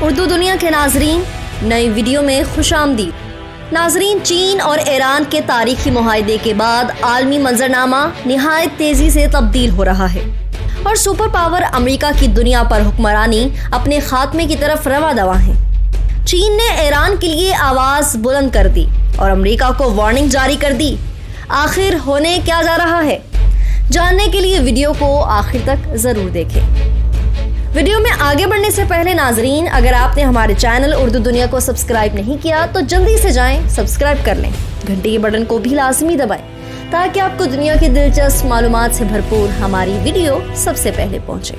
اردو دنیا کے ناظرین، نئی ویڈیو میں خوش آمدید۔ ناظرین، چین اور ایران کے تاریخی معاہدے کے بعد عالمی منظرنامہ نہایت تیزی سے تبدیل ہو رہا ہے اور سپر پاور امریکہ کی دنیا پر حکمرانی اپنے خاتمے کی طرف رواں دواں ہے۔ چین نے ایران کے لیے آواز بلند کر دی اور امریکہ کو وارننگ جاری کر دی۔ آخر ہونے کیا جا رہا ہے؟ جاننے کے لیے ویڈیو کو آخر تک ضرور دیکھیں۔ ویڈیو میں آگے بڑھنے سے پہلے ناظرین، اگر آپ نے ہمارے چینل اردو دنیا کو سبسکرائب نہیں کیا تو جلدی سے جائیں، سبسکرائب کر لیں، گھنٹی کے بٹن کو بھی لازمی دبائیں تاکہ آپ کو دنیا کی دلچسپ معلومات سے بھرپور ہماری ویڈیو سب سے پہلے پہنچے۔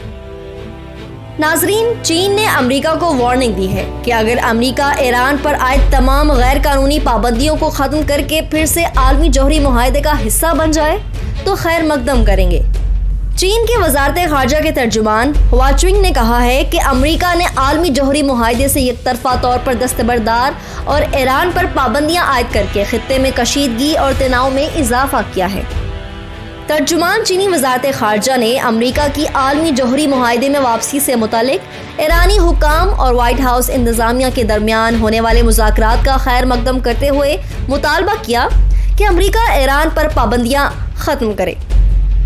ناظرین، چین نے امریکہ کو وارننگ دی ہے کہ اگر امریکہ ایران پر عائد تمام غیر قانونی پابندیوں کو ختم کر کے پھر سے عالمی جوہری معاہدے کا حصہ بن جائے تو خیر مقدم کریں گے۔ چین کے وزارت خارجہ کے ترجمان ہوا چونگ نے کہا ہے کہ امریکہ نے عالمی جوہری معاہدے سے یک طرفہ طور پر دستبردار اور ایران پر پابندیاں عائد کر کے خطے میں کشیدگی اور تناؤ میں اضافہ کیا ہے۔ ترجمان چینی وزارت خارجہ نے امریکہ کی عالمی جوہری معاہدے میں واپسی سے متعلق ایرانی حکام اور وائٹ ہاؤس انتظامیہ کے درمیان ہونے والے مذاکرات کا خیر مقدم کرتے ہوئے مطالبہ کیا کہ امریکہ ایران پر پابندیاں ختم کرے۔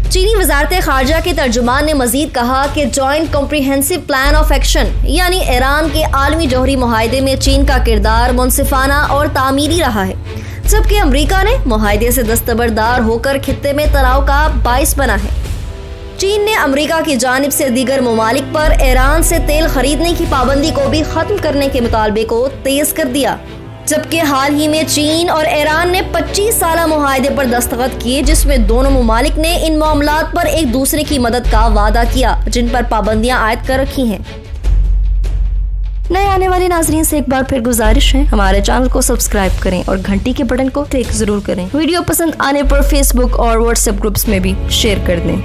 چینی وزارت خارجہ کے ترجمان نے مزید کہا کہ joint comprehensive plan of action یعنی ایران کے عالمی جوہری معاہدے میں چین کا کردار منصفانہ اور تعمیری رہا ہے، جبکہ امریکہ نے معاہدے سے دستبردار ہو کر خطے میں تناؤ کا باعث بنا ہے۔ چین نے امریکہ کی جانب سے دیگر ممالک پر ایران سے تیل خریدنے کی پابندی کو بھی ختم کرنے کے مطالبے کو تیز کر دیا، جبکہ حال ہی میں چین اور ایران نے 25 سالہ معاہدے پر دستخط کیے جس میں دونوں ممالک نے ان معاملات پر ایک دوسرے کی مدد کا وعدہ کیا جن پر پابندیاں عائد کر رکھی ہیں۔ نئے آنے والے ناظرین سے ایک بار پھر گزارش ہے، ہمارے چینل کو سبسکرائب کریں اور گھنٹی کے بٹن کو کلک ضرور کریں۔ ویڈیو پسند آنے پر فیس بک اور واٹس ایپ گروپس میں بھی شیئر کر دیں۔